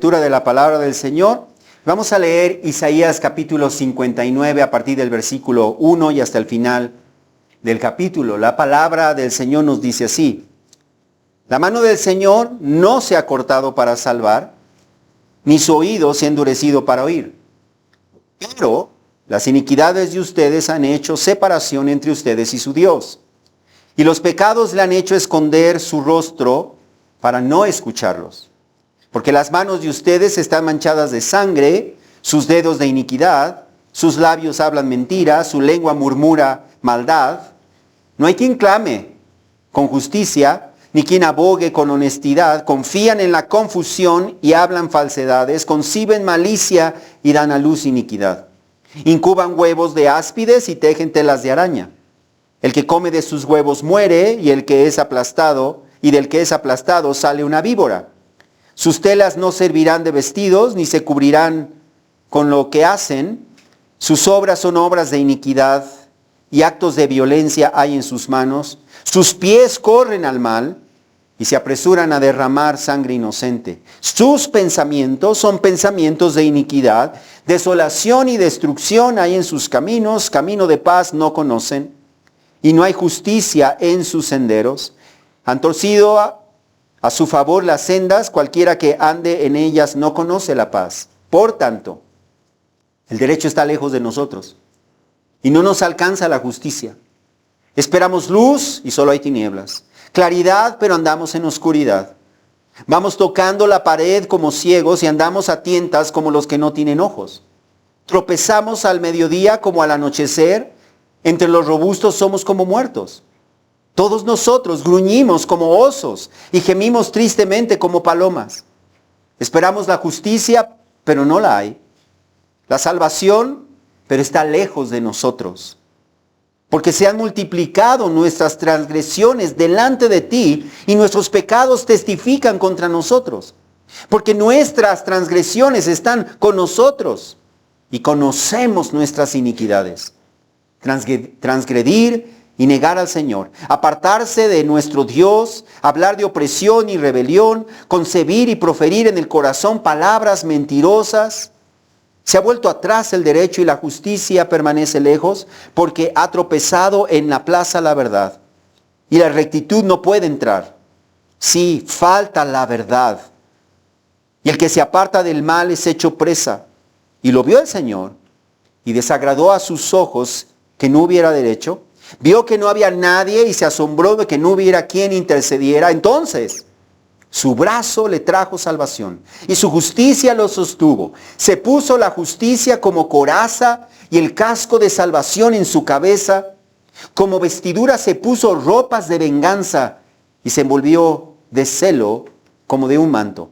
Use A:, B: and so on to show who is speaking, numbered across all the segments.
A: lectura de la palabra del Señor. Vamos a leer Isaías capítulo 59 a partir del versículo 1 y hasta el final del capítulo. La palabra del Señor nos dice así: la mano del Señor no se ha cortado para salvar, ni su oído se ha endurecido para oír. Pero las iniquidades de ustedes han hecho separación entre ustedes y su Dios. Y los pecados le han hecho esconder su rostro para no escucharlos. Porque las manos de ustedes están manchadas de sangre, sus dedos de iniquidad, sus labios hablan mentiras, su lengua murmura maldad. No hay quien clame con justicia, ni quien abogue con honestidad. Confían en la confusión y hablan falsedades, conciben malicia y dan a luz iniquidad. Incuban huevos de áspides y tejen telas de araña. El que come de sus huevos muere, y del que es aplastado sale una víbora. Sus telas no servirán de vestidos, ni se cubrirán con lo que hacen. Sus obras son obras de iniquidad, y actos de violencia hay en sus manos. Sus pies corren al mal, y se apresuran a derramar sangre inocente. Sus pensamientos son pensamientos de iniquidad. Desolación y destrucción hay en sus caminos. Camino de paz no conocen, y no hay justicia en sus senderos. Han torcido a su favor las sendas, cualquiera que ande en ellas no conoce la paz. Por tanto, el derecho está lejos de nosotros, y no nos alcanza la justicia. Esperamos luz y solo hay tinieblas. Claridad, pero andamos en oscuridad. Vamos tocando la pared como ciegos y andamos a tientas como los que no tienen ojos. Tropezamos al mediodía como al anochecer. Entre los robustos somos como muertos. Todos nosotros gruñimos como osos y gemimos tristemente como palomas. Esperamos la justicia, pero no la hay. La salvación, pero está lejos de nosotros. Porque se han multiplicado nuestras transgresiones delante de ti, y nuestros pecados testifican contra nosotros. Porque nuestras transgresiones están con nosotros, y conocemos nuestras iniquidades. Transgredir y negar al Señor, apartarse de nuestro Dios, hablar de opresión y rebelión, concebir y proferir en el corazón palabras mentirosas. Se ha vuelto atrás el derecho y la justicia permanece lejos, porque ha tropezado en la plaza la verdad, y la rectitud no puede entrar. Sí, falta la verdad. Y el que se aparta del mal es hecho presa. Y lo vio el Señor, y desagradó a sus ojos que no hubiera derecho. Vio que no había nadie y se asombró de que no hubiera quien intercediera. Entonces su brazo le trajo salvación y su justicia lo sostuvo. Se puso la justicia como coraza y el casco de salvación en su cabeza. Como vestidura se puso ropas de venganza y se envolvió de celo como de un manto.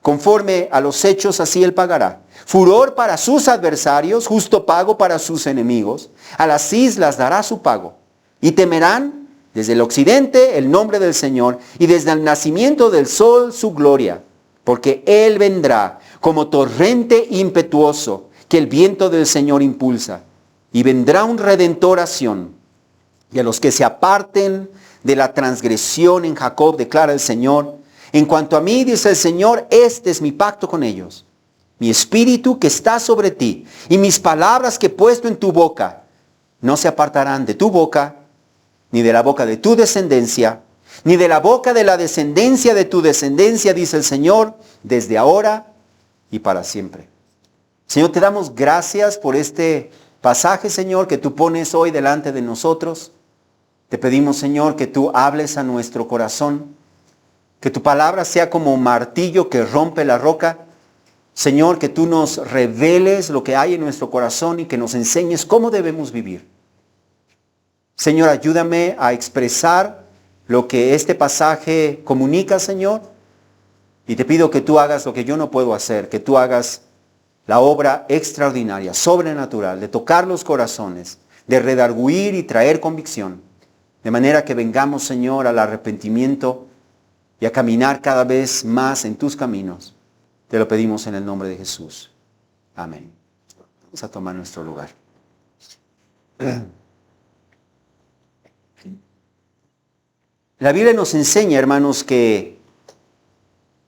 A: Conforme a los hechos así él pagará. Furor para sus adversarios, justo pago para sus enemigos. A las islas dará su pago. Y temerán desde el occidente el nombre del Señor, y desde el nacimiento del sol su gloria. Porque Él vendrá como torrente impetuoso que el viento del Señor impulsa. Y vendrá un redentor a Sión. Y a los que se aparten de la transgresión en Jacob, declara el Señor: en cuanto a mí, dice el Señor, este es mi pacto con ellos. Mi espíritu que está sobre ti y mis palabras que he puesto en tu boca no se apartarán de tu boca, ni de la boca de tu descendencia, ni de la boca de la descendencia de tu descendencia, dice el Señor, desde ahora y para siempre. Señor, te damos gracias por este pasaje, Señor, que tú pones hoy delante de nosotros. Te pedimos, Señor, que tú hables a nuestro corazón, que tu palabra sea como un martillo que rompe la roca. Señor, que tú nos reveles lo que hay en nuestro corazón y que nos enseñes cómo debemos vivir. Señor, ayúdame a expresar lo que este pasaje comunica, Señor. Y te pido que tú hagas lo que yo no puedo hacer, que tú hagas la obra extraordinaria, sobrenatural, de tocar los corazones, de redarguir y traer convicción. De manera que vengamos, Señor, al arrepentimiento y a caminar cada vez más en tus caminos. Te lo pedimos en el nombre de Jesús. Amén. Vamos a tomar nuestro lugar. La Biblia nos enseña, hermanos, que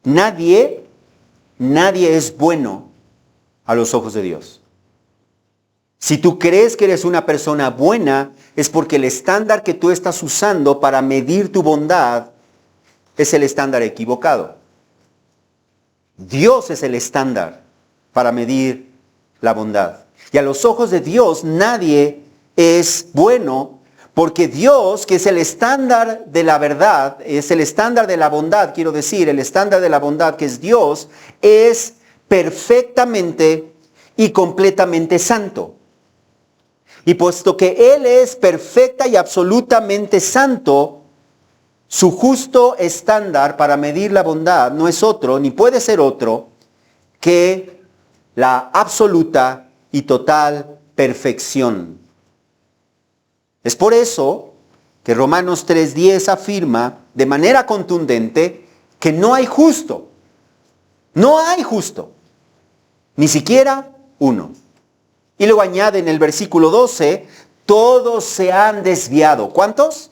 A: nadie nadie es bueno a los ojos de Dios. Si tú crees que eres una persona buena, es porque el estándar que tú estás usando para medir tu bondad es el estándar equivocado. Dios es el estándar para medir la bondad. Y a los ojos de Dios nadie es bueno, porque Dios, que es el estándar de la verdad, es el estándar de la bondad, quiero decir, el estándar de la bondad que es Dios, es perfectamente y completamente santo. Y puesto que Él es perfecta y absolutamente santo, su justo estándar para medir la bondad no es otro, ni puede ser otro, que la absoluta y total perfección. Es por eso que Romanos 3:10 afirma de manera contundente que no hay justo. No hay justo. Ni siquiera uno. Y luego añade en el versículo 12, todos se han desviado. ¿Cuántos?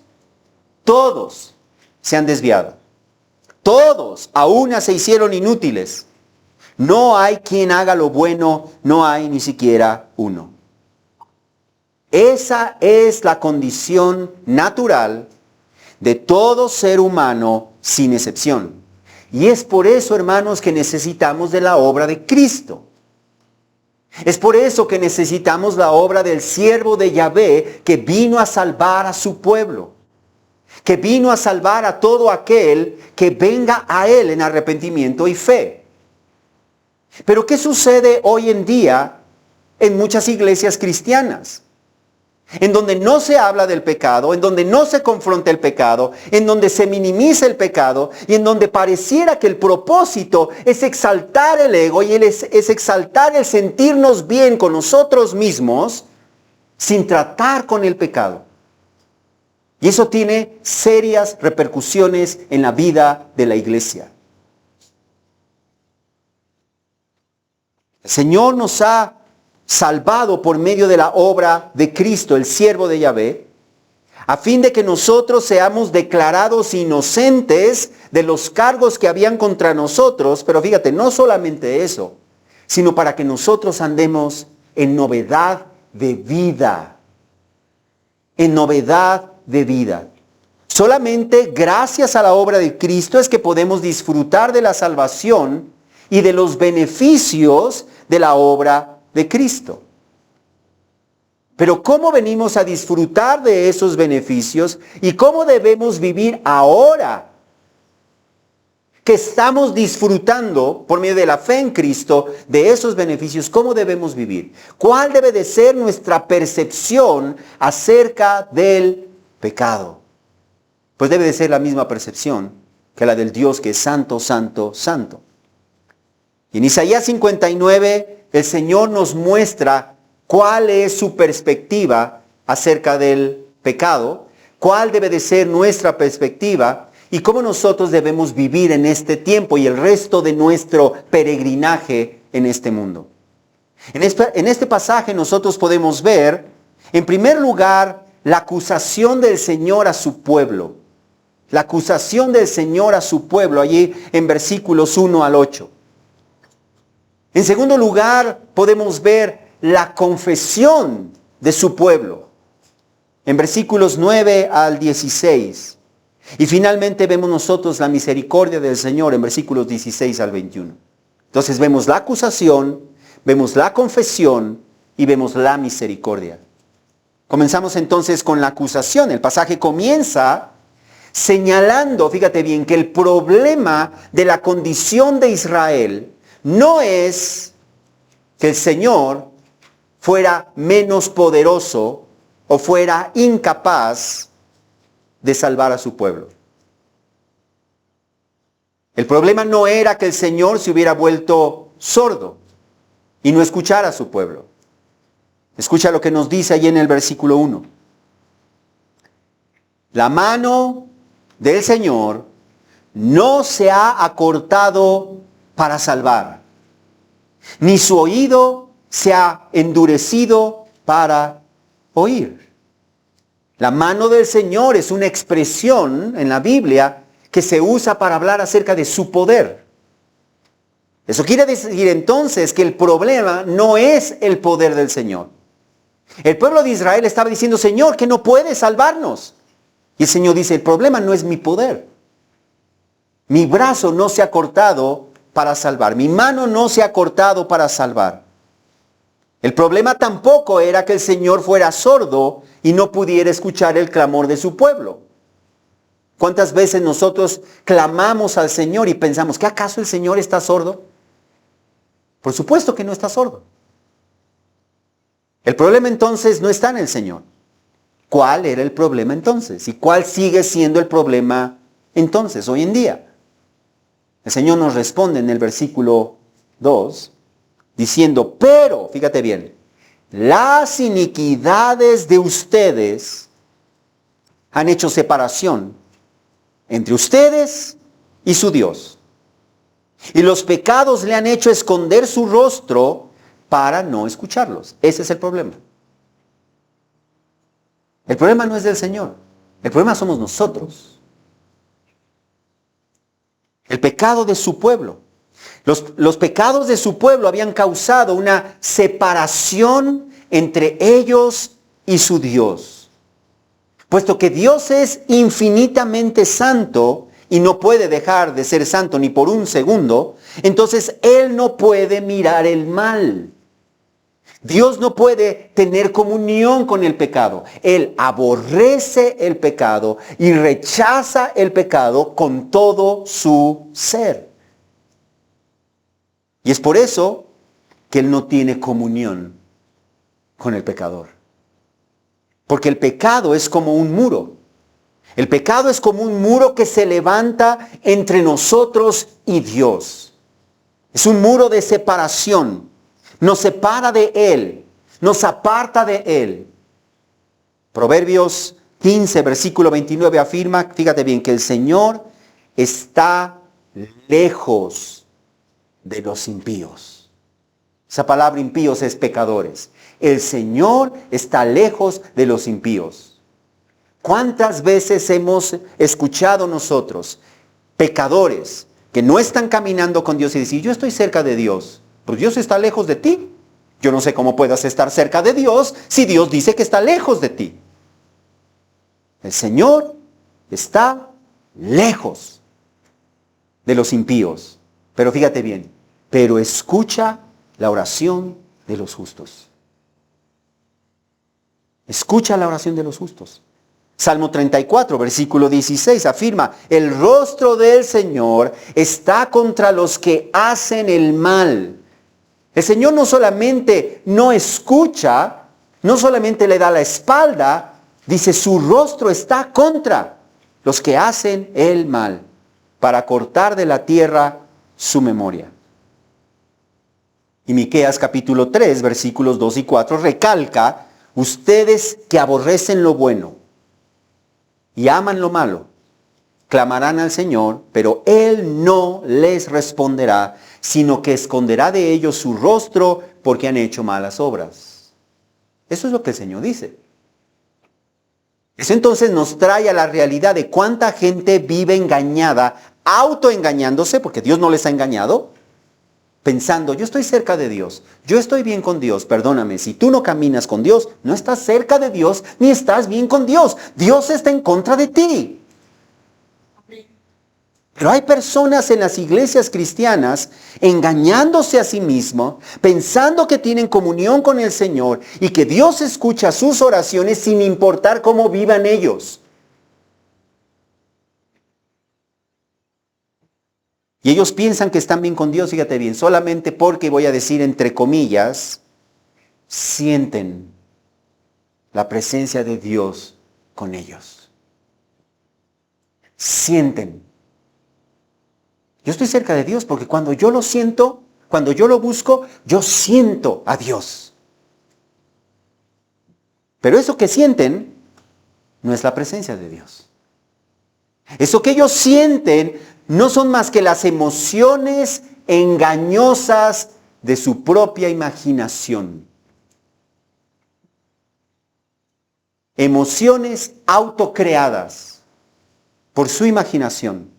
A: Todos se han desviado. Todos a una se hicieron inútiles. No hay quien haga lo bueno, no hay ni siquiera uno. Esa es la condición natural de todo ser humano sin excepción. Y es por eso, hermanos, que necesitamos de la obra de Cristo. Es por eso que necesitamos la obra del siervo de Yahvé que vino a salvar a su pueblo, que vino a salvar a todo aquel que venga a Él en arrepentimiento y fe. Pero ¿qué sucede hoy en día en muchas iglesias cristianas? En donde no se habla del pecado, en donde no se confronta el pecado, en donde se minimiza el pecado y en donde pareciera que el propósito es exaltar el ego y es exaltar el sentirnos bien con nosotros mismos sin tratar con el pecado. Y eso tiene serias repercusiones en la vida de la iglesia. El Señor nos ha salvado por medio de la obra de Cristo, el siervo de Yahvé, a fin de que nosotros seamos declarados inocentes de los cargos que habían contra nosotros, pero fíjate, no solamente eso, sino para que nosotros andemos en novedad de vida. En novedad de vida. Solamente gracias a la obra de Cristo es que podemos disfrutar de la salvación y de los beneficios de la obra de Cristo. Pero ¿cómo venimos a disfrutar de esos beneficios y cómo debemos vivir ahora que estamos disfrutando por medio de la fe en Cristo de esos beneficios? ¿Cómo debemos vivir? ¿Cuál debe de ser nuestra percepción acerca del pecado? Pues debe de ser la misma percepción que la del Dios que es santo, santo, santo. Y en Isaías 59 el Señor nos muestra cuál es su perspectiva acerca del pecado, cuál debe de ser nuestra perspectiva y cómo nosotros debemos vivir en este tiempo y el resto de nuestro peregrinaje en este mundo. En este pasaje nosotros podemos ver, en primer lugar, la acusación del Señor a su pueblo. La acusación del Señor a su pueblo, allí en versículos 1 al 8. En segundo lugar, podemos ver la confesión de su pueblo, en versículos 9 al 16. Y finalmente vemos nosotros la misericordia del Señor en versículos 16 al 21. Entonces vemos la acusación, vemos la confesión y vemos la misericordia. Comenzamos entonces con la acusación. El pasaje comienza señalando, fíjate bien, que el problema de la condición de Israel no es que el Señor fuera menos poderoso o fuera incapaz de salvar a su pueblo. El problema no era que el Señor se hubiera vuelto sordo y no escuchara a su pueblo. Escucha lo que nos dice allí en el versículo 1. La mano del Señor no se ha acortado para salvar, ni su oído se ha endurecido para oír. La mano del Señor es una expresión en la Biblia que se usa para hablar acerca de su poder. Eso quiere decir entonces que el problema no es el poder del Señor. El pueblo de Israel estaba diciendo, Señor, que no puedes salvarnos. Y el Señor dice, el problema no es mi poder. Mi brazo no se ha cortado para salvar. Mi mano no se ha cortado para salvar. El problema tampoco era que el Señor fuera sordo y no pudiera escuchar el clamor de su pueblo. ¿Cuántas veces nosotros clamamos al Señor y pensamos, ¿que acaso el Señor está sordo? Por supuesto que no está sordo. El problema entonces no está en el Señor. ¿Cuál era el problema entonces? ¿Y cuál sigue siendo el problema entonces, hoy en día? El Señor nos responde en el versículo 2, diciendo, pero, fíjate bien, las iniquidades de ustedes han hecho separación entre ustedes y su Dios. Y los pecados le han hecho esconder su rostro para no escucharlos. Ese es el problema. El problema no es del Señor. El problema somos nosotros. El pecado de su pueblo. Los pecados de su pueblo habían causado una separación entre ellos y su Dios. Puesto que Dios es infinitamente santo y no puede dejar de ser santo ni por un segundo, entonces Él no puede mirar el mal. Dios no puede tener comunión con el pecado. Él aborrece el pecado y rechaza el pecado con todo su ser. Y es por eso que Él no tiene comunión con el pecador. Porque el pecado es como un muro. El pecado es como un muro que se levanta entre nosotros y Dios. Es un muro de separación. Nos separa de Él, nos aparta de Él. Proverbios 15, versículo 29 afirma, fíjate bien, que el Señor está lejos de los impíos. Esa palabra impíos es pecadores. El Señor está lejos de los impíos. ¿Cuántas veces hemos escuchado nosotros, pecadores, que no están caminando con Dios y decir, yo estoy cerca de Dios? Pues Dios está lejos de ti. Yo no sé cómo puedas estar cerca de Dios si Dios dice que está lejos de ti. El Señor está lejos de los impíos. Pero fíjate bien, pero escucha la oración de los justos. Escucha la oración de los justos. Salmo 34, versículo 16 afirma, el rostro del Señor está contra los que hacen el mal. El Señor no solamente no escucha, no solamente le da la espalda, dice su rostro está contra los que hacen el mal, para cortar de la tierra su memoria. Y Miqueas capítulo 3, versículos 2 y 4 recalca, ustedes que aborrecen lo bueno y aman lo malo, clamarán al Señor, pero Él no les responderá, sino que esconderá de ellos su rostro porque han hecho malas obras. Eso es lo que el Señor dice. Eso entonces nos trae a la realidad de cuánta gente vive engañada, autoengañándose, porque Dios no les ha engañado, pensando, yo estoy cerca de Dios, yo estoy bien con Dios, perdóname, si tú no caminas con Dios, no estás cerca de Dios, ni estás bien con Dios. Dios está en contra de ti. Pero hay personas en las iglesias cristianas engañándose a sí mismos, pensando que tienen comunión con el Señor y que Dios escucha sus oraciones sin importar cómo vivan ellos. Y ellos piensan que están bien con Dios, fíjate bien, solamente porque, voy a decir entre comillas, sienten la presencia de Dios con ellos. Sienten. Yo estoy cerca de Dios porque cuando yo lo siento, cuando yo lo busco, yo siento a Dios. Pero eso que sienten no es la presencia de Dios. Eso que ellos sienten no son más que las emociones engañosas de su propia imaginación. Emociones autocreadas por su imaginación.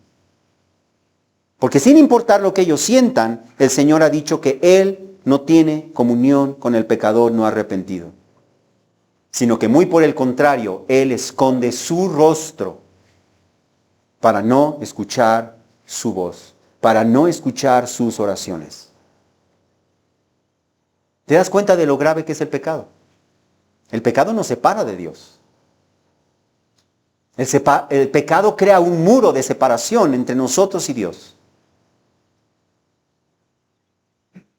A: Porque sin importar lo que ellos sientan, el Señor ha dicho que Él no tiene comunión con el pecador no arrepentido, sino que muy por el contrario, Él esconde su rostro para no escuchar su voz, para no escuchar sus oraciones. ¿Te das cuenta de lo grave que es el pecado? El pecado nos separa de Dios. El pecado crea un muro de separación entre nosotros y Dios.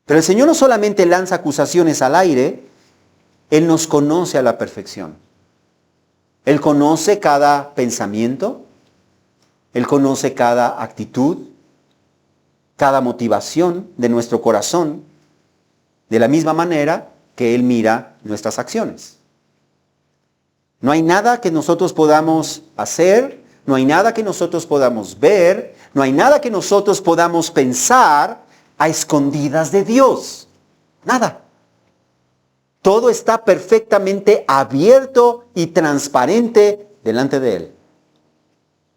A: Pero el Señor no solamente lanza acusaciones al aire, Él nos conoce a la perfección. Él conoce cada pensamiento, Él conoce cada actitud, cada motivación de nuestro corazón, de la misma manera que Él mira nuestras acciones. No hay nada que nosotros podamos hacer, no hay nada que nosotros podamos ver, no hay nada que nosotros podamos pensar a escondidas de Dios. Nada. Todo está perfectamente abierto y transparente delante de Él.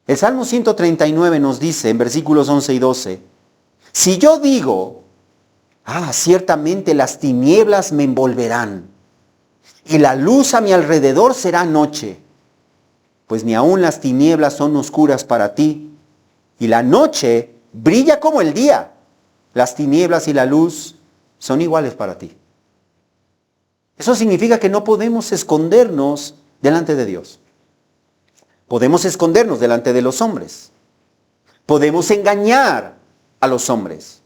A: El Salmo 139 nos dice en versículos 11 y 12, si yo digo, ciertamente las tinieblas me envolverán, y la luz a mi alrededor será noche, pues ni aun las tinieblas son oscuras para ti, y la noche brilla como el día. Las tinieblas y la luz son iguales para ti. Eso significa que no podemos escondernos delante de Dios. Podemos escondernos delante de los hombres. Podemos engañar a los hombres.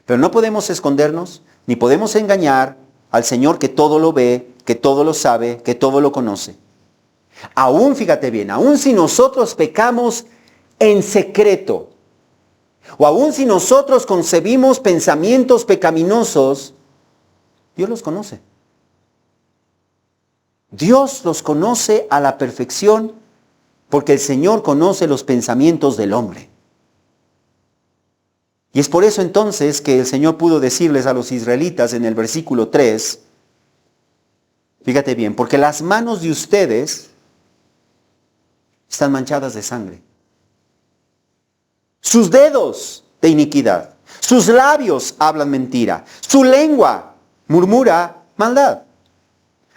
A: Pero no podemos escondernos ni podemos engañar al Señor que todo lo ve, que todo lo sabe, que todo lo conoce. Aún, fíjate bien, aún si nosotros pecamos en secreto, o aún si nosotros concebimos pensamientos pecaminosos, Dios los conoce. Dios los conoce a la perfección porque el Señor conoce los pensamientos del hombre. Y es por eso entonces que el Señor pudo decirles a los israelitas en el versículo 3, fíjate bien, porque las manos de ustedes están manchadas de sangre. Sus dedos de iniquidad, sus labios hablan mentira, su lengua murmura maldad.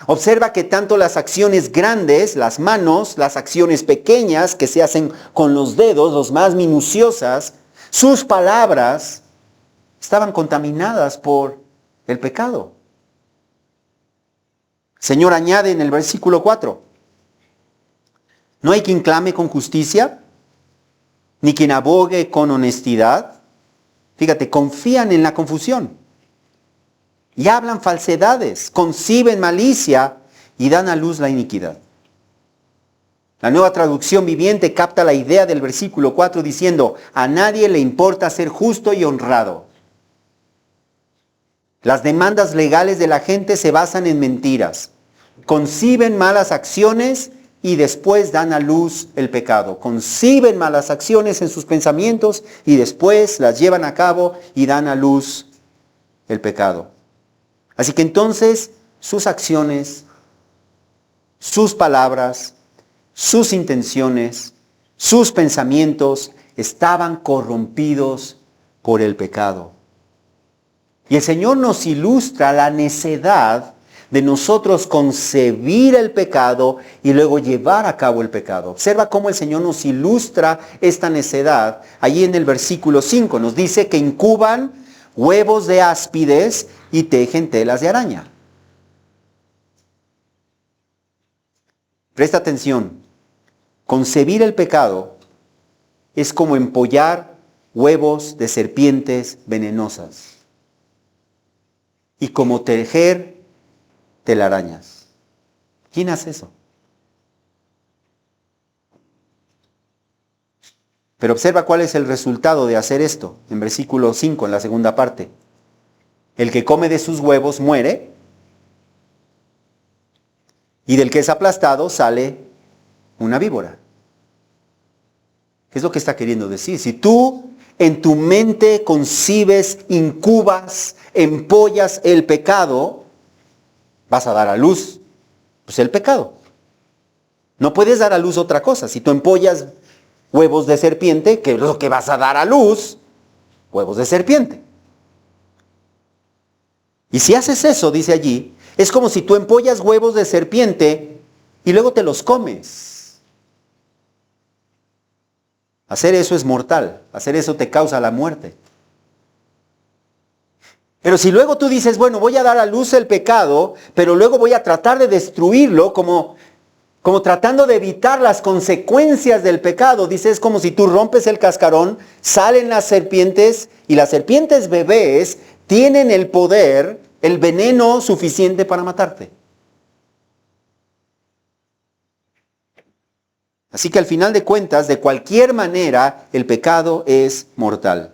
A: Observa que tanto las acciones grandes, las manos, las acciones pequeñas que se hacen con los dedos, los más minuciosas, sus palabras estaban contaminadas por el pecado. El Señor añade en el versículo 4, no hay quien clame con justicia, ni quien abogue con honestidad. Fíjate, confían en la confusión y hablan falsedades, conciben malicia y dan a luz la iniquidad. La Nueva Traducción Viviente capta la idea del versículo 4 diciendo, a nadie le importa ser justo y honrado. Las demandas legales de la gente se basan en mentiras, conciben malas acciones y después dan a luz el pecado. Conciben malas acciones en sus pensamientos y después las llevan a cabo y dan a luz el pecado. Así que entonces sus acciones, sus palabras, sus intenciones, sus pensamientos estaban corrompidos por el pecado. Y el Señor nos ilustra la necedad de nosotros concebir el pecado y luego llevar a cabo el pecado. Observa cómo el Señor nos ilustra esta necedad. Allí en el versículo 5 nos dice que incuban huevos de áspides y tejen telas de araña. Presta atención. Concebir el pecado es como empollar huevos de serpientes venenosas y como tejer telarañas. ¿Quién hace eso? Pero observa cuál es el resultado de hacer esto. En versículo 5, en la segunda parte. El que come de sus huevos muere, y del que es aplastado sale una víbora. ¿Qué es lo que está queriendo decir? Si tú en tu mente concibes, incubas, empollas el pecado, vas a dar a luz pues el pecado. No puedes dar a luz otra cosa. Si tú empollas huevos de serpiente, que es lo que vas a dar a luz, huevos de serpiente. Y si haces eso, dice allí, es como si tú empollas huevos de serpiente y luego te los comes. Hacer eso es mortal, hacer eso te causa la muerte. Pero si luego tú dices, bueno, voy a dar a luz el pecado, pero luego voy a tratar de destruirlo como tratando de evitar las consecuencias del pecado. Dice, es como si tú rompes el cascarón, salen las serpientes y las serpientes bebés tienen el poder, el veneno suficiente para matarte. Así que al final de cuentas, de cualquier manera, el pecado es mortal.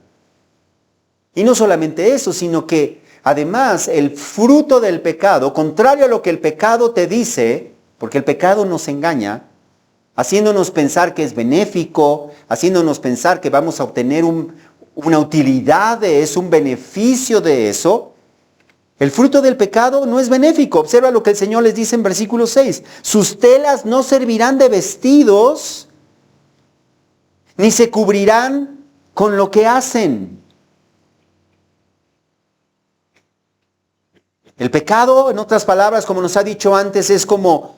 A: Y no solamente eso, sino que además el fruto del pecado, contrario a lo que el pecado te dice, porque el pecado nos engaña, haciéndonos pensar que es benéfico, haciéndonos pensar que vamos a obtener una utilidad de eso, un beneficio de eso. El fruto del pecado no es benéfico. Observa lo que el Señor les dice en versículo 6. Sus telas no servirán de vestidos, ni se cubrirán con lo que hacen. El pecado, en otras palabras, como nos ha dicho antes, es como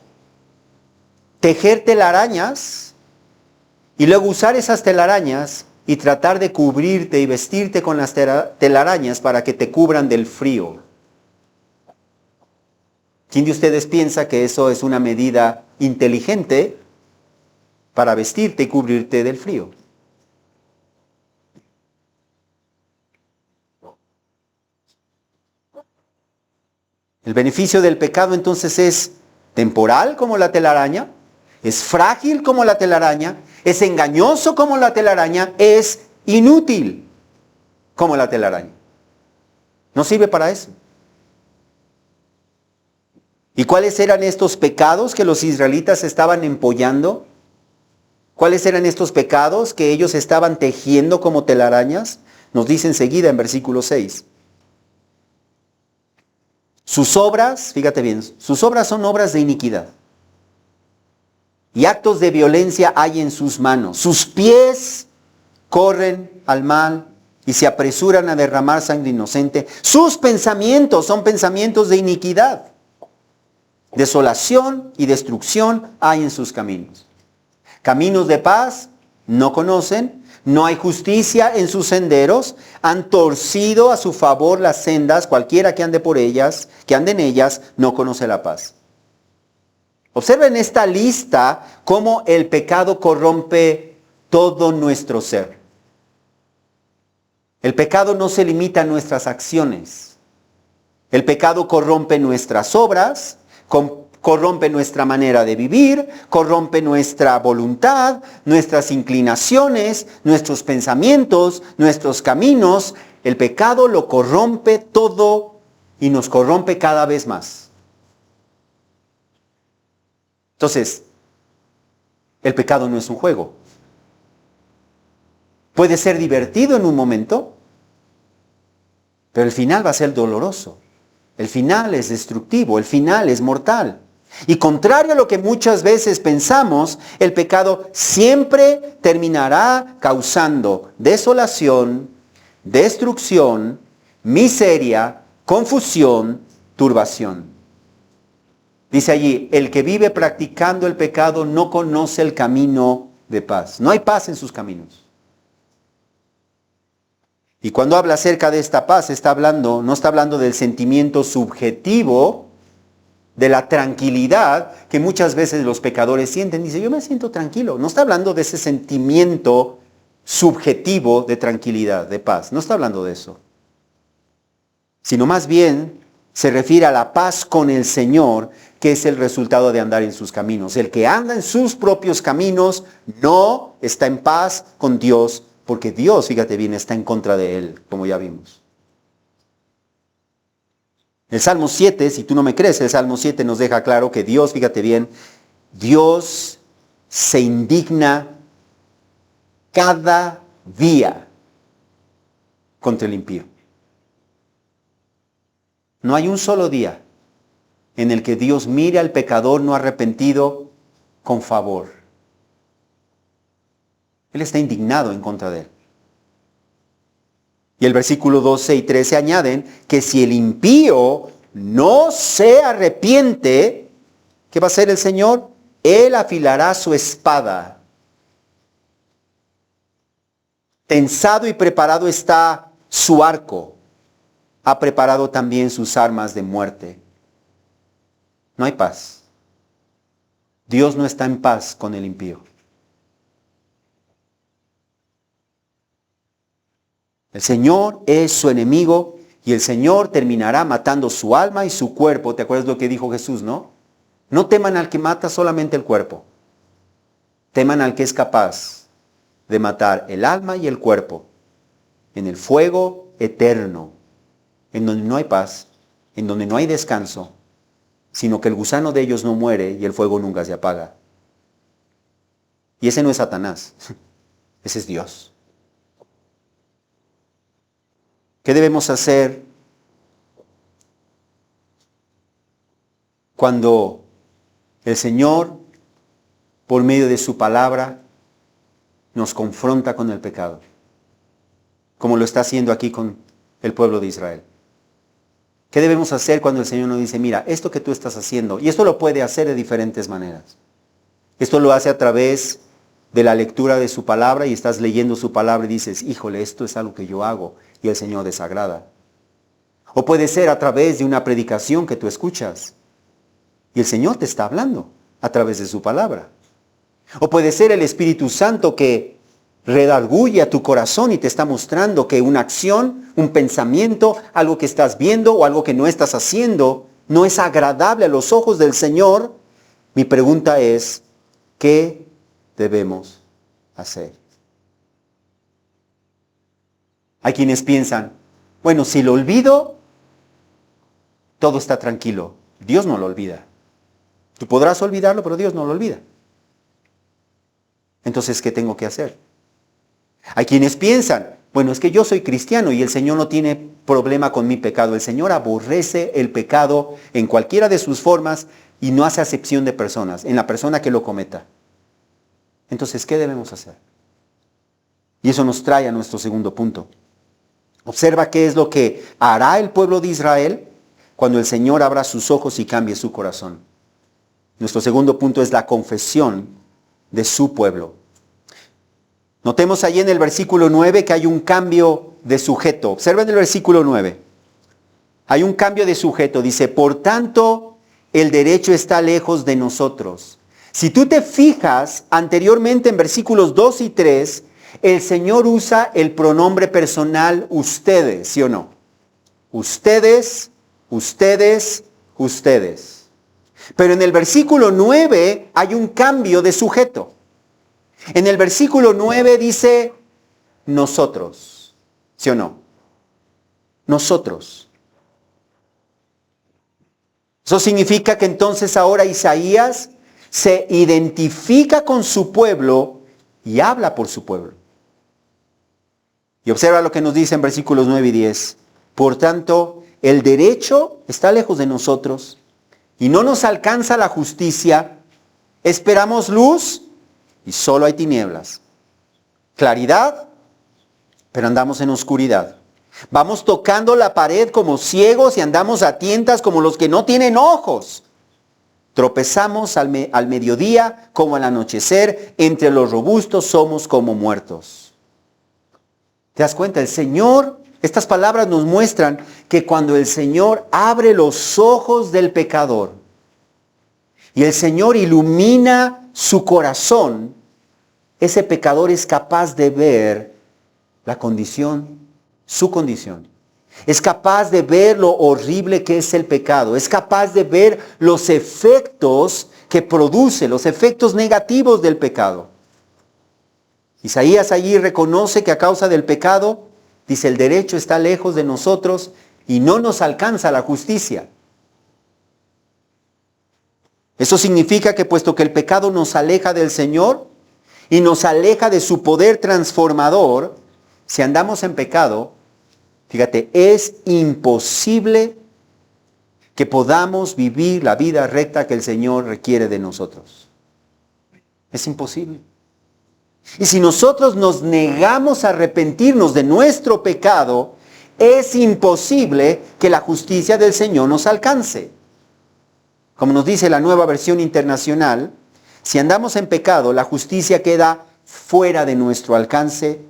A: tejer telarañas y luego usar esas telarañas y tratar de cubrirte y vestirte con las telarañas para que te cubran del frío. ¿Quién de ustedes piensa que eso es una medida inteligente para vestirte y cubrirte del frío? El beneficio del pecado entonces es temporal como la telaraña, es frágil como la telaraña, es engañoso como la telaraña, es inútil como la telaraña. No sirve para eso. ¿Y cuáles eran estos pecados que los israelitas estaban empollando? ¿Cuáles eran estos pecados que ellos estaban tejiendo como telarañas? Nos dice enseguida en versículo 6. Sus obras, fíjate bien, sus obras son obras de iniquidad. Y actos de violencia hay en sus manos. Sus pies corren al mal y se apresuran a derramar sangre inocente. Sus pensamientos son pensamientos de iniquidad. Desolación y destrucción hay en sus caminos. Caminos de paz no conocen. No hay justicia en sus senderos, han torcido a su favor las sendas, cualquiera que ande por ellas, que ande en ellas, no conoce la paz. Observen esta lista cómo el pecado corrompe todo nuestro ser. El pecado no se limita a nuestras acciones. El pecado corrompe nuestras obras, corrompe nuestra manera de vivir, corrompe nuestra voluntad, nuestras inclinaciones, nuestros pensamientos, nuestros caminos. El pecado lo corrompe todo y nos corrompe cada vez más. Entonces, el pecado no es un juego. Puede ser divertido en un momento, pero el final va a ser doloroso. El final es destructivo, el final es mortal. Y contrario a lo que muchas veces pensamos, el pecado siempre terminará causando desolación, destrucción, miseria, confusión, turbación. Dice allí, el que vive practicando el pecado no conoce el camino de paz. No hay paz en sus caminos. Y cuando habla acerca de esta paz, no está hablando del sentimiento subjetivo, de la tranquilidad que muchas veces los pecadores sienten. Dice, yo me siento tranquilo. No está hablando de ese sentimiento subjetivo de tranquilidad, de paz. No está hablando de eso. Sino más bien se refiere a la paz con el Señor, que es el resultado de andar en sus caminos. El que anda en sus propios caminos no está en paz con Dios, porque Dios, fíjate bien, está en contra de él, como ya vimos. El Salmo 7, si tú no me crees, el Salmo 7 nos deja claro que Dios, fíjate bien, Dios se indigna cada día contra el impío. No hay un solo día en el que Dios mire al pecador no arrepentido con favor. Él está indignado en contra de él. Y el versículo 12 y 13 añaden que si el impío no se arrepiente, ¿qué va a hacer el Señor? Él afilará su espada. Tensado y preparado está su arco. Ha preparado también sus armas de muerte. No hay paz. Dios no está en paz con el impío. El Señor es su enemigo y el Señor terminará matando su alma y su cuerpo. ¿Te acuerdas lo que dijo Jesús, no? No teman al que mata solamente el cuerpo. Teman al que es capaz de matar el alma y el cuerpo en el fuego eterno, en donde no hay paz, en donde no hay descanso, sino que el gusano de ellos no muere y el fuego nunca se apaga. Y ese no es Satanás, ese es Dios. ¿Qué debemos hacer cuando el Señor, por medio de su palabra, nos confronta con el pecado? Como lo está haciendo aquí con el pueblo de Israel. ¿Qué debemos hacer cuando el Señor nos dice, mira, esto que tú estás haciendo, y esto lo puede hacer de diferentes maneras? Esto lo hace a través de la lectura de su palabra y estás leyendo su palabra y dices, híjole, esto es algo que yo hago y el Señor desagrada. O puede ser a través de una predicación que tú escuchas y el Señor te está hablando a través de su palabra. O puede ser el Espíritu Santo que redarguye a tu corazón y te está mostrando que una acción, un pensamiento, algo que estás viendo o algo que no estás haciendo no es agradable a los ojos del Señor. Mi pregunta es, ¿qué debemos hacer? Hay quienes piensan, bueno, si lo olvido, todo está tranquilo. Dios no lo olvida. Tú podrás olvidarlo, pero Dios no lo olvida. Entonces, ¿qué tengo que hacer? Hay quienes piensan, bueno, es que yo soy cristiano y el Señor no tiene problema con mi pecado. El Señor aborrece el pecado en cualquiera de sus formas y no hace acepción de personas, en la persona que lo cometa. Entonces, ¿qué debemos hacer? Y eso nos trae a nuestro segundo punto. Observa qué es lo que hará el pueblo de Israel cuando el Señor abra sus ojos y cambie su corazón. Nuestro segundo punto es la confesión de su pueblo. Notemos allí en el versículo 9 que hay un cambio de sujeto. Observen el versículo 9. Hay un cambio de sujeto. Dice, por tanto, el derecho está lejos de nosotros. Si tú te fijas anteriormente en versículos 2 y 3, el Señor usa el pronombre personal ustedes, ¿sí o no? Ustedes, ustedes, ustedes. Pero en el versículo 9 hay un cambio de sujeto. En el versículo 9 dice nosotros, ¿sí o no? Nosotros. Eso significa que entonces ahora Isaías se identifica con su pueblo y habla por su pueblo. Y observa lo que nos dice en versículos 9 y 10. Por tanto, el derecho está lejos de nosotros y no nos alcanza la justicia. Esperamos luz y solo hay tinieblas. Claridad, pero andamos en oscuridad. Vamos tocando la pared como ciegos y andamos a tientas como los que no tienen ojos. Tropezamos al mediodía como al anochecer, entre los robustos somos como muertos. ¿Te das cuenta? El Señor, estas palabras nos muestran que cuando el Señor abre los ojos del pecador y el Señor ilumina su corazón, ese pecador es capaz de ver la condición, su condición. Es capaz de ver lo horrible que es el pecado. Es capaz de ver los efectos que produce, los efectos negativos del pecado. Isaías allí reconoce que a causa del pecado, dice, el derecho está lejos de nosotros y no nos alcanza la justicia. Eso significa que puesto que el pecado nos aleja del Señor y nos aleja de su poder transformador, si andamos en pecado, fíjate, es imposible que podamos vivir la vida recta que el Señor requiere de nosotros. Es imposible. Y si nosotros nos negamos a arrepentirnos de nuestro pecado, es imposible que la justicia del Señor nos alcance. Como nos dice la Nueva Versión Internacional, si andamos en pecado, la justicia queda fuera de nuestro alcance,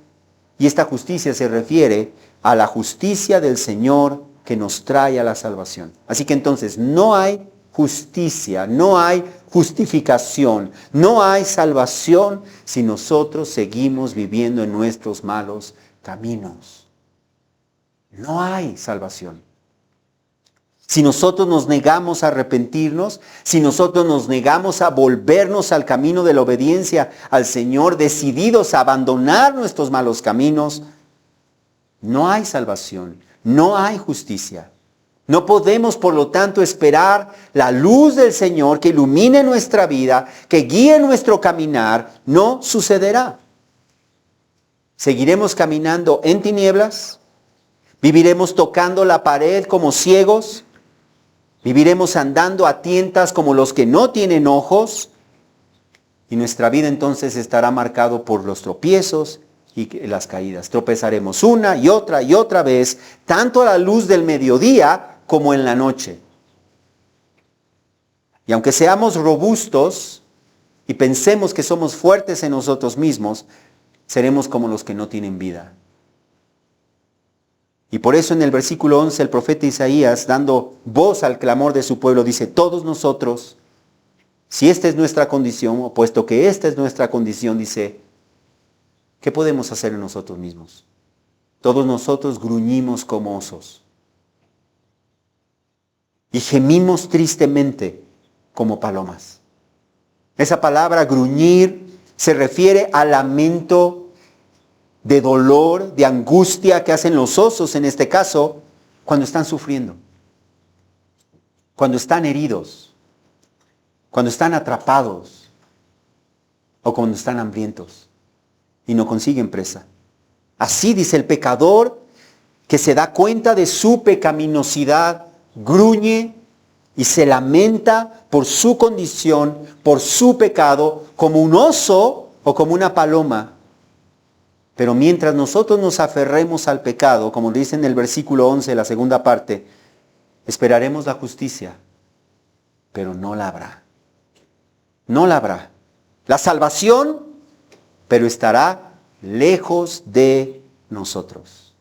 A: y esta justicia se refiere a la justicia del Señor que nos trae a la salvación. Así que entonces no hay justicia, no hay justificación, no hay salvación si nosotros seguimos viviendo en nuestros malos caminos. No hay salvación. Si nosotros nos negamos a arrepentirnos, si nosotros nos negamos a volvernos al camino de la obediencia al Señor, decididos a abandonar nuestros malos caminos, no hay salvación, no hay justicia. No podemos, por lo tanto, esperar la luz del Señor que ilumine nuestra vida, que guíe nuestro caminar. No sucederá. Seguiremos caminando en tinieblas, viviremos tocando la pared como ciegos, viviremos andando a tientas como los que no tienen ojos, y nuestra vida entonces estará marcado por los tropiezos y las caídas. Tropezaremos una y otra vez, tanto a la luz del mediodía como en la noche. Y aunque seamos robustos y pensemos que somos fuertes en nosotros mismos, seremos como los que no tienen vida. Y por eso en el versículo 11 el profeta Isaías, dando voz al clamor de su pueblo, dice: todos nosotros, si esta es nuestra condición, o puesto que esta es nuestra condición, dice, ¿qué podemos hacer en nosotros mismos? Todos nosotros gruñimos como osos y gemimos tristemente como palomas. Esa palabra gruñir se refiere al lamento de dolor, de angustia que hacen los osos en este caso, cuando están sufriendo, cuando están heridos, cuando están atrapados o cuando están hambrientos y no consiguen presa. Así dice el pecador que se da cuenta de su pecaminosidad, gruñe y se lamenta por su condición, por su pecado, como un oso o como una paloma. Pero mientras nosotros nos aferremos al pecado, como dice en el versículo 11, la segunda parte, esperaremos la justicia, pero no la habrá. No la habrá. La salvación, pero estará lejos de nosotros.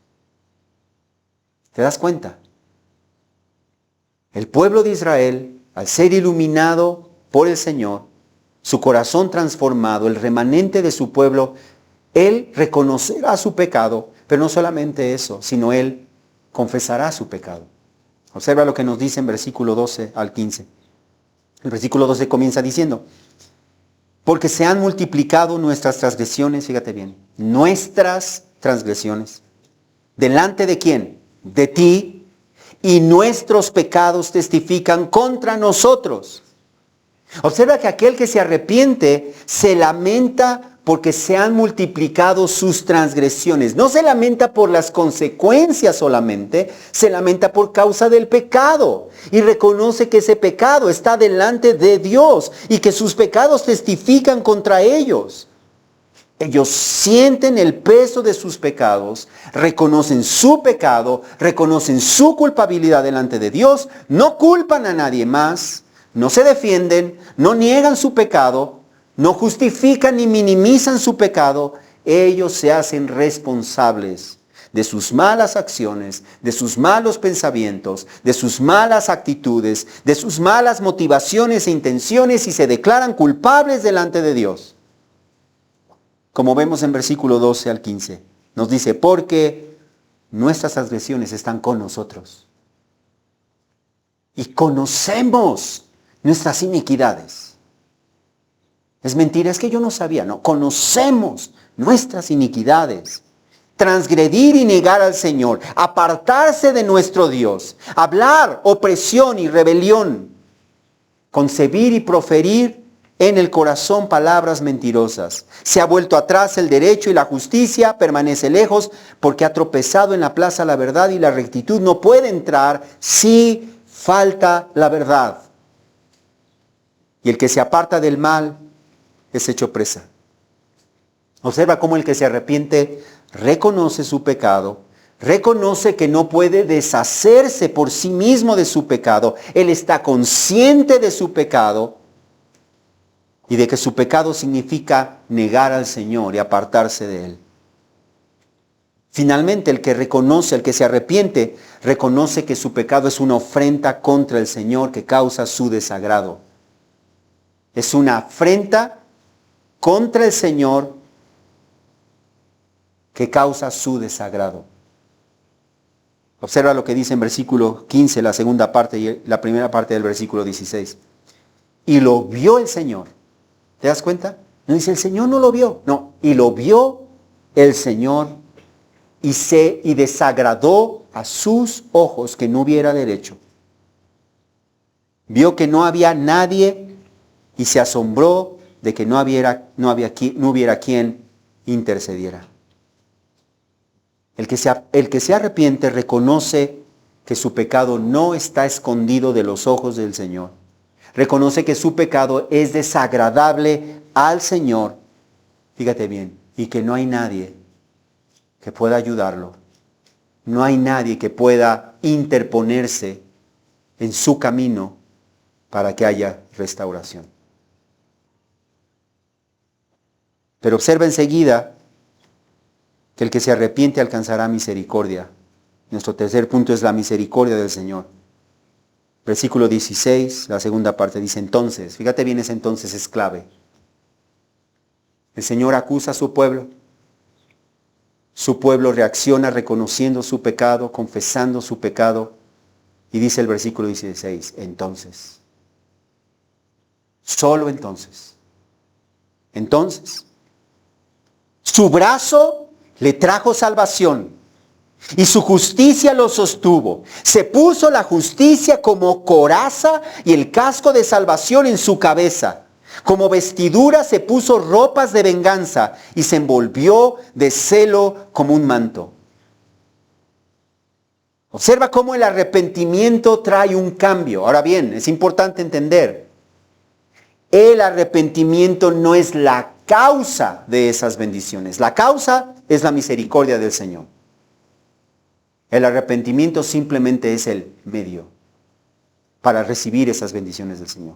A: ¿Te das cuenta? El pueblo de Israel, al ser iluminado por el Señor, su corazón transformado, el remanente de su pueblo, él reconocerá su pecado, pero no solamente eso, sino él confesará su pecado. Observa lo que nos dice en versículo 12 al 15. El versículo 12 comienza diciendo: porque se han multiplicado nuestras transgresiones, fíjate bien, nuestras transgresiones. ¿Delante de quién? De ti. Y nuestros pecados testifican contra nosotros. Observa que aquel que se arrepiente se lamenta porque se han multiplicado sus transgresiones. No se lamenta por las consecuencias solamente, se lamenta por causa del pecado. Y reconoce que ese pecado está delante de Dios y que sus pecados testifican contra ellos. Ellos sienten el peso de sus pecados, reconocen su pecado, reconocen su culpabilidad delante de Dios, no culpan a nadie más, no se defienden, no niegan su pecado, no justifican ni minimizan su pecado. Ellos se hacen responsables de sus malas acciones, de sus malos pensamientos, de sus malas actitudes, de sus malas motivaciones e intenciones y se declaran culpables delante de Dios. Como vemos en versículo 12 al 15, nos dice: porque nuestras transgresiones están con nosotros y conocemos nuestras iniquidades. Es mentira, es que yo no sabía, no, conocemos nuestras iniquidades. Transgredir y negar al Señor, apartarse de nuestro Dios, hablar opresión y rebelión, concebir y proferir en el corazón palabras mentirosas. Se ha vuelto atrás el derecho y la justicia permanece lejos, porque ha tropezado en la plaza la verdad y la rectitud no puede entrar si falta la verdad. Y el que se aparta del mal es hecho presa. Observa cómo el que se arrepiente reconoce su pecado, reconoce que no puede deshacerse por sí mismo de su pecado. Él está consciente de su pecado y de que su pecado significa negar al Señor y apartarse de Él. Finalmente, el que reconoce, el que se arrepiente, reconoce que su pecado es una ofrenda contra el Señor que causa su desagrado. Es una afrenta contra el Señor que causa su desagrado. Observa lo que dice en versículo 15, la segunda parte y la primera parte del versículo 16. Y lo vio el Señor. ¿Te das cuenta? No dice el Señor no lo vio. No, y lo vio el Señor y desagradó a sus ojos que no hubiera derecho. Vio que no había nadie y se asombró de que no hubiera quien intercediera. El que se arrepiente reconoce que su pecado no está escondido de los ojos del Señor. Reconoce que su pecado es desagradable al Señor. Fíjate bien, y que no hay nadie que pueda ayudarlo. No hay nadie que pueda interponerse en su camino para que haya restauración. Pero observa enseguida que el que se arrepiente alcanzará misericordia. Nuestro tercer punto es la misericordia del Señor. Versículo 16, la segunda parte dice entonces. Fíjate bien, ese entonces es clave. El Señor acusa a su pueblo. Su pueblo reacciona reconociendo su pecado, confesando su pecado. Y dice el versículo 16, entonces. Solo entonces. Entonces, su brazo le trajo salvación y su justicia lo sostuvo. Se puso la justicia como coraza y el casco de salvación en su cabeza. Como vestidura se puso ropas de venganza y se envolvió de celo como un manto. Observa cómo el arrepentimiento trae un cambio. Ahora bien, es importante entender, el arrepentimiento no es la causa de esas bendiciones. La causa es la misericordia del Señor. El arrepentimiento simplemente es el medio para recibir esas bendiciones del Señor.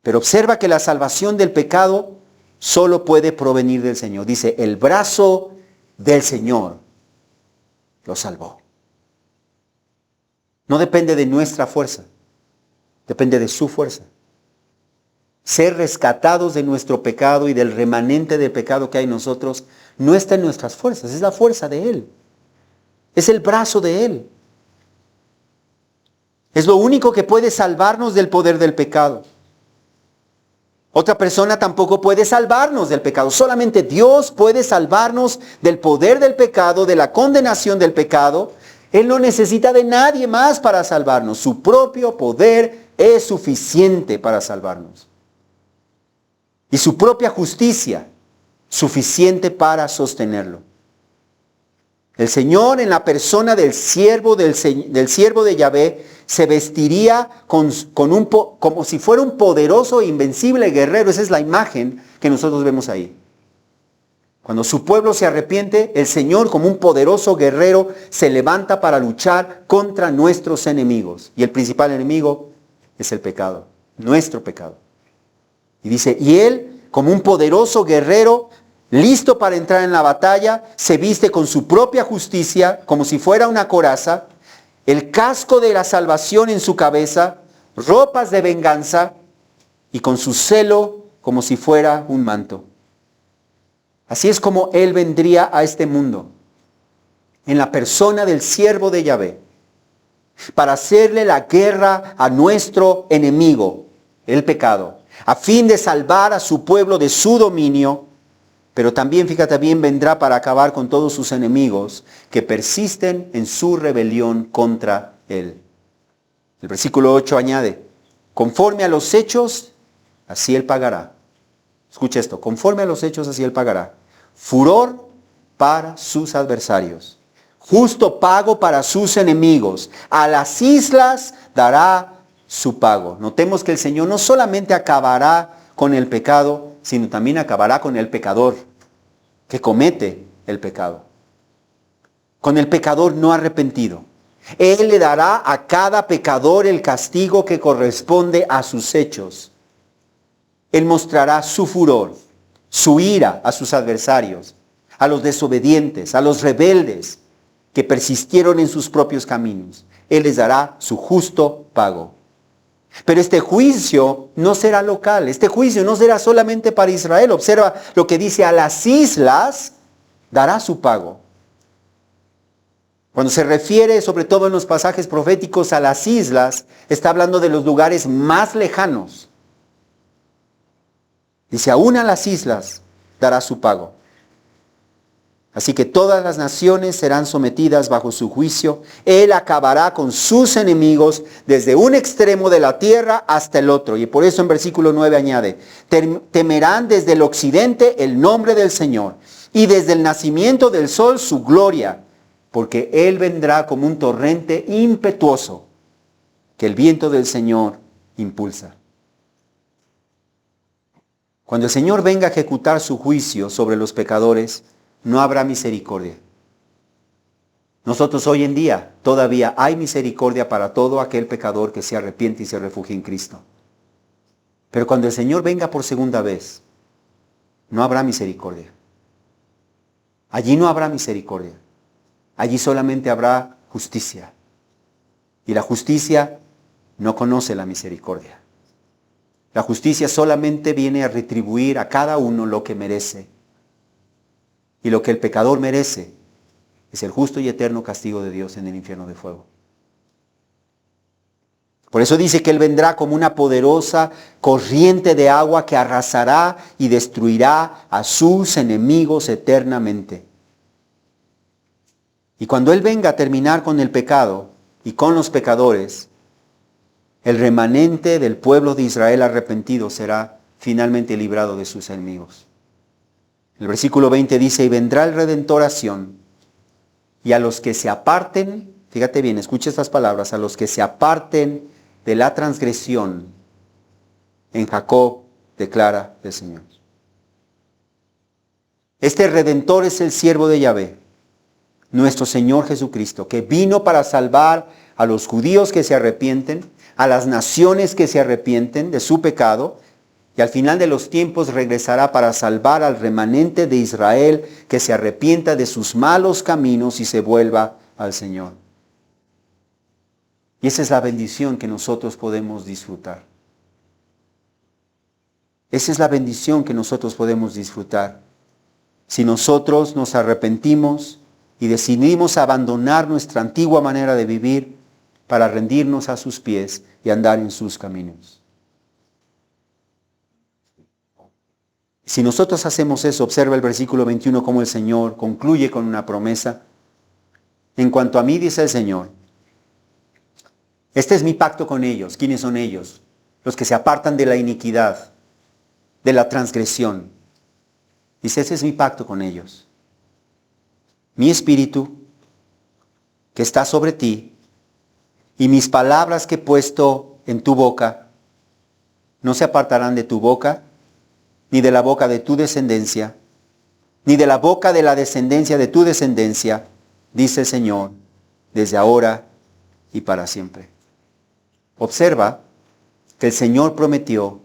A: Pero observa que la salvación del pecado solo puede provenir del Señor. Dice, el brazo del Señor lo salvó. No depende de nuestra fuerza, depende de su fuerza. Ser rescatados de nuestro pecado y del remanente del pecado que hay en nosotros no está en nuestras fuerzas, es la fuerza de Él. Es el brazo de Él. Es lo único que puede salvarnos del poder del pecado. Otra persona tampoco puede salvarnos del pecado. Solamente Dios puede salvarnos del poder del pecado, de la condenación del pecado. Él no necesita de nadie más para salvarnos. Su propio poder es suficiente para salvarnos. Y su propia justicia, suficiente para sostenerlo. El Señor, en la persona del siervo de Yahvé, se vestiría como si fuera un poderoso e invencible guerrero. Esa es la imagen que nosotros vemos ahí. Cuando su pueblo se arrepiente, el Señor, como un poderoso guerrero, se levanta para luchar contra nuestros enemigos. Y el principal enemigo es el pecado, nuestro pecado. Y dice, y Él, como un poderoso guerrero, listo para entrar en la batalla, se viste con su propia justicia, como si fuera una coraza, el casco de la salvación en su cabeza, ropas de venganza, y con su celo como si fuera un manto. Así es como Él vendría a este mundo, en la persona del siervo de Yahvé, para hacerle la guerra a nuestro enemigo, el pecado, a fin de salvar a su pueblo de su dominio, pero también, fíjate bien, vendrá para acabar con todos sus enemigos que persisten en su rebelión contra Él. El versículo 8 añade, conforme a los hechos, así Él pagará. Escucha esto, conforme a los hechos, así Él pagará. Furor para sus adversarios, justo pago para sus enemigos. A las islas dará su pago. Notemos que el Señor no solamente acabará con el pecado, sino también acabará con el pecador que comete el pecado. Con el pecador no arrepentido. Él le dará a cada pecador el castigo que corresponde a sus hechos. Él mostrará su furor, su ira a sus adversarios, a los desobedientes, a los rebeldes que persistieron en sus propios caminos. Él les dará su justo pago. Pero este juicio no será local, este juicio no será solamente para Israel. Observa lo que dice: a las islas dará su pago. Cuando se refiere, sobre todo en los pasajes proféticos, a las islas, está hablando de los lugares más lejanos. Dice: aún a las islas dará su pago. Así que todas las naciones serán sometidas bajo su juicio. Él acabará con sus enemigos desde un extremo de la tierra hasta el otro. Y por eso en versículo 9 añade: temerán desde el occidente el nombre del Señor, y desde el nacimiento del sol su gloria, porque Él vendrá como un torrente impetuoso que el viento del Señor impulsa. Cuando el Señor venga a ejecutar su juicio sobre los pecadores, no habrá misericordia. Nosotros hoy en día todavía hay misericordia para todo aquel pecador que se arrepiente y se refugia en Cristo. Pero cuando el Señor venga por segunda vez, no habrá misericordia. Allí no habrá misericordia. Allí solamente habrá justicia. Y la justicia no conoce la misericordia. La justicia solamente viene a retribuir a cada uno lo que merece. Y lo que el pecador merece es el justo y eterno castigo de Dios en el infierno de fuego. Por eso dice que Él vendrá como una poderosa corriente de agua que arrasará y destruirá a sus enemigos eternamente. Y cuando Él venga a terminar con el pecado y con los pecadores, el remanente del pueblo de Israel arrepentido será finalmente librado de sus enemigos. El versículo 20 dice: y vendrá el Redentor a Sión, y a los que se aparten, fíjate bien, escucha estas palabras, a los que se aparten de la transgresión, en Jacob declara el Señor. Este Redentor es el siervo de Yahvé, nuestro Señor Jesucristo, que vino para salvar a los judíos que se arrepienten, a las naciones que se arrepienten de su pecado, y al final de los tiempos regresará para salvar al remanente de Israel que se arrepienta de sus malos caminos y se vuelva al Señor. Y esa es la bendición que nosotros podemos disfrutar. Esa es la bendición que nosotros podemos disfrutar. Si nosotros nos arrepentimos y decidimos abandonar nuestra antigua manera de vivir para rendirnos a sus pies y andar en sus caminos. Si nosotros hacemos eso, observa el versículo 21 cómo el Señor concluye con una promesa. En cuanto a mí, dice el Señor, este es mi pacto con ellos. ¿Quiénes son ellos? Los que se apartan de la iniquidad, de la transgresión. Dice: ese es mi pacto con ellos. Mi espíritu que está sobre ti y mis palabras que he puesto en tu boca no se apartarán de tu boca, ni de la boca de tu descendencia, ni de la boca de la descendencia de tu descendencia, dice el Señor, desde ahora y para siempre. Observa que el Señor prometió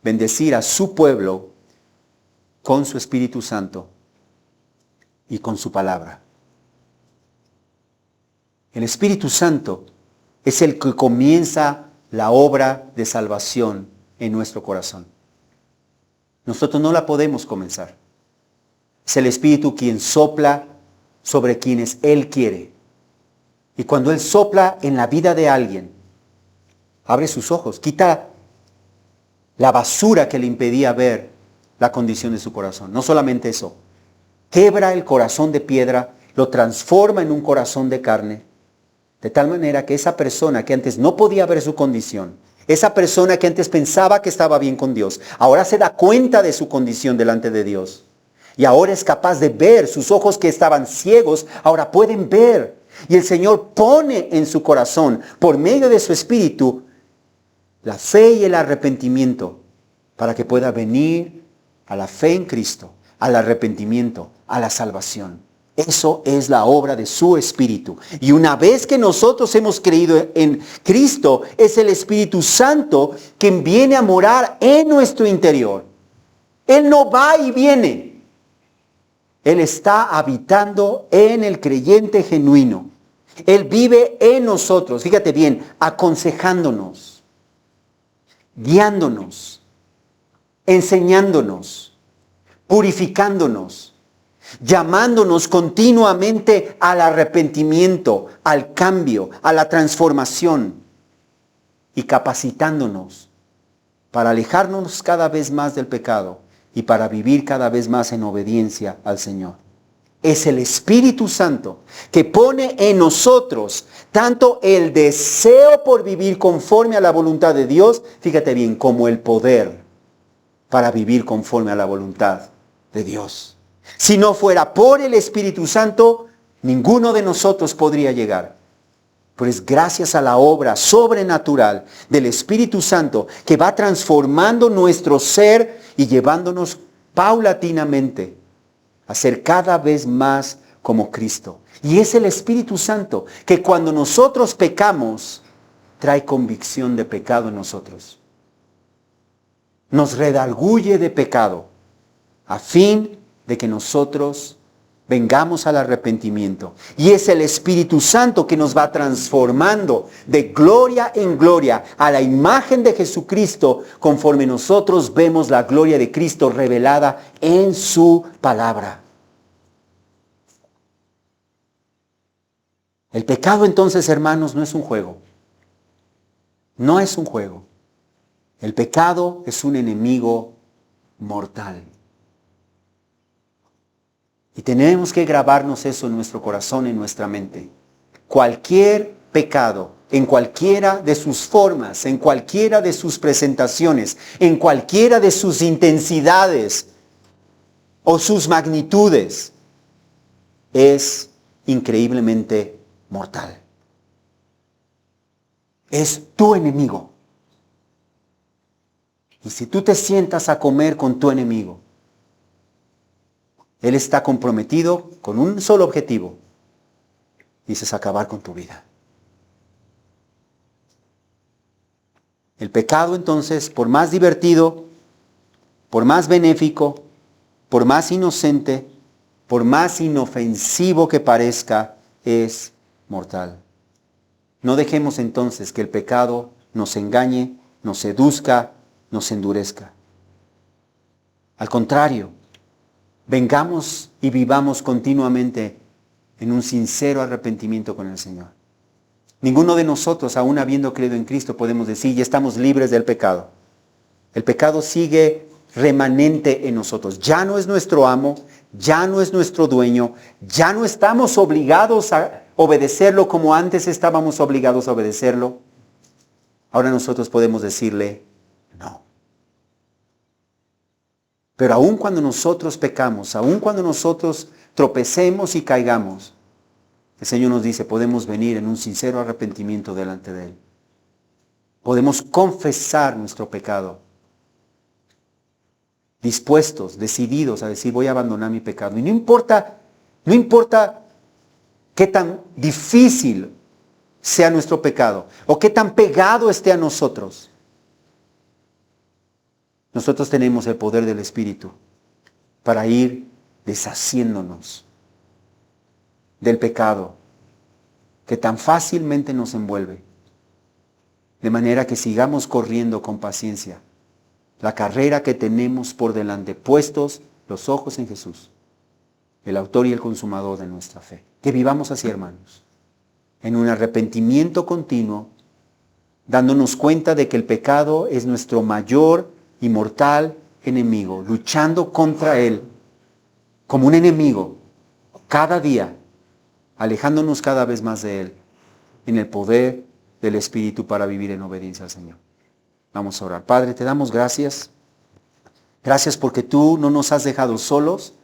A: bendecir a su pueblo con su Espíritu Santo y con su palabra. El Espíritu Santo es el que comienza la obra de salvación en nuestro corazón. Nosotros no la podemos comenzar. Es el Espíritu quien sopla sobre quienes Él quiere. Y cuando Él sopla en la vida de alguien, abre sus ojos, quita la basura que le impedía ver la condición de su corazón. No solamente eso, quebra el corazón de piedra, lo transforma en un corazón de carne, de tal manera que esa persona que antes no podía ver su condición, esa persona que antes pensaba que estaba bien con Dios, ahora se da cuenta de su condición delante de Dios. Y ahora es capaz de ver. Sus ojos que estaban ciegos, ahora pueden ver. Y el Señor pone en su corazón, por medio de su Espíritu, la fe y el arrepentimiento para que pueda venir a la fe en Cristo, al arrepentimiento, a la salvación. Eso es la obra de su Espíritu. Y una vez que nosotros hemos creído en Cristo, es el Espíritu Santo quien viene a morar en nuestro interior. Él no va y viene. Él está habitando en el creyente genuino. Él vive en nosotros, fíjate bien, aconsejándonos, guiándonos, enseñándonos, purificándonos, llamándonos continuamente al arrepentimiento, al cambio, a la transformación y capacitándonos para alejarnos cada vez más del pecado y para vivir cada vez más en obediencia al Señor. Es el Espíritu Santo que pone en nosotros tanto el deseo por vivir conforme a la voluntad de Dios, fíjate bien, como el poder para vivir conforme a la voluntad de Dios. Si no fuera por el Espíritu Santo, ninguno de nosotros podría llegar. Pero es gracias a la obra sobrenatural del Espíritu Santo que va transformando nuestro ser y llevándonos paulatinamente a ser cada vez más como Cristo. Y es el Espíritu Santo que cuando nosotros pecamos, trae convicción de pecado en nosotros. Nos redarguye de pecado, a fin de que nosotros vengamos al arrepentimiento. Y es el Espíritu Santo que nos va transformando de gloria en gloria a la imagen de Jesucristo, conforme nosotros vemos la gloria de Cristo revelada en su palabra. El pecado entonces, hermanos, no es un juego. No es un juego. El pecado es un enemigo mortal. Y tenemos que grabarnos eso en nuestro corazón, en nuestra mente. Cualquier pecado, en cualquiera de sus formas, en cualquiera de sus presentaciones, en cualquiera de sus intensidades o sus magnitudes, es increíblemente mortal. Es tu enemigo. Y si tú te sientas a comer con tu enemigo, él está comprometido con un solo objetivo. Dices, acabar con tu vida. El pecado entonces, por más divertido, por más benéfico, por más inocente, por más inofensivo que parezca, es mortal. No dejemos entonces que el pecado nos engañe, nos seduzca, nos endurezca. Al contrario, vengamos y vivamos continuamente en un sincero arrepentimiento con el Señor. Ninguno de nosotros, aún habiendo creído en Cristo, podemos decir, ya estamos libres del pecado. El pecado sigue remanente en nosotros. Ya no es nuestro amo, ya no es nuestro dueño, ya no estamos obligados a obedecerlo como antes estábamos obligados a obedecerlo. Ahora nosotros podemos decirle, no. Pero aun cuando nosotros pecamos, aun cuando nosotros tropecemos y caigamos, el Señor nos dice, podemos venir en un sincero arrepentimiento delante de Él. Podemos confesar nuestro pecado. Dispuestos, decididos a decir, voy a abandonar mi pecado. Y no importa qué tan difícil sea nuestro pecado o qué tan pegado esté a nosotros. Nosotros tenemos el poder del Espíritu para ir deshaciéndonos del pecado que tan fácilmente nos envuelve. De manera que sigamos corriendo con paciencia la carrera que tenemos por delante, puestos los ojos en Jesús, el autor y el consumador de nuestra fe. Que vivamos así, hermanos, en un arrepentimiento continuo, dándonos cuenta de que el pecado es nuestro mayor y mortal enemigo, luchando contra él como un enemigo cada día, alejándonos cada vez más de él en el poder del Espíritu para vivir en obediencia al Señor. Vamos a orar. Padre, te damos gracias. Gracias porque tú no nos has dejado solos.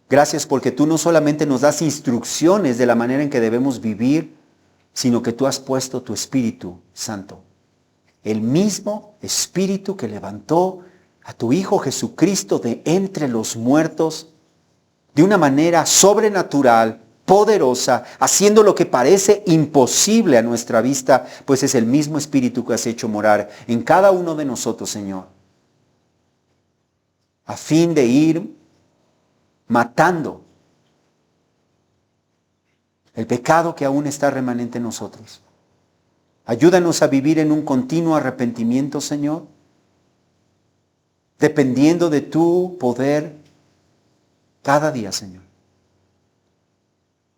A: Gracias porque tú no solamente nos das instrucciones de la manera en que debemos vivir, sino que tú has puesto tu Espíritu Santo. El mismo Espíritu que levantó a tu Hijo Jesucristo de entre los muertos de una manera sobrenatural, poderosa, haciendo lo que parece imposible a nuestra vista, pues es el mismo Espíritu que has hecho morar en cada uno de nosotros, Señor, a fin de ir matando el pecado que aún está remanente en nosotros. Ayúdanos a vivir en un continuo arrepentimiento, Señor, dependiendo de tu poder cada día, Señor.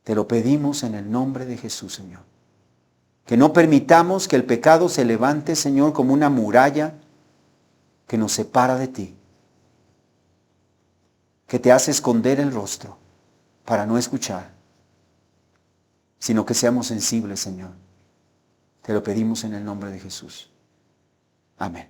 A: Te lo pedimos en el nombre de Jesús, Señor. Que no permitamos que el pecado se levante, Señor, como una muralla que nos separa de ti, que te hace esconder el rostro para no escuchar, sino que seamos sensibles, Señor. Te lo pedimos en el nombre de Jesús. Amén.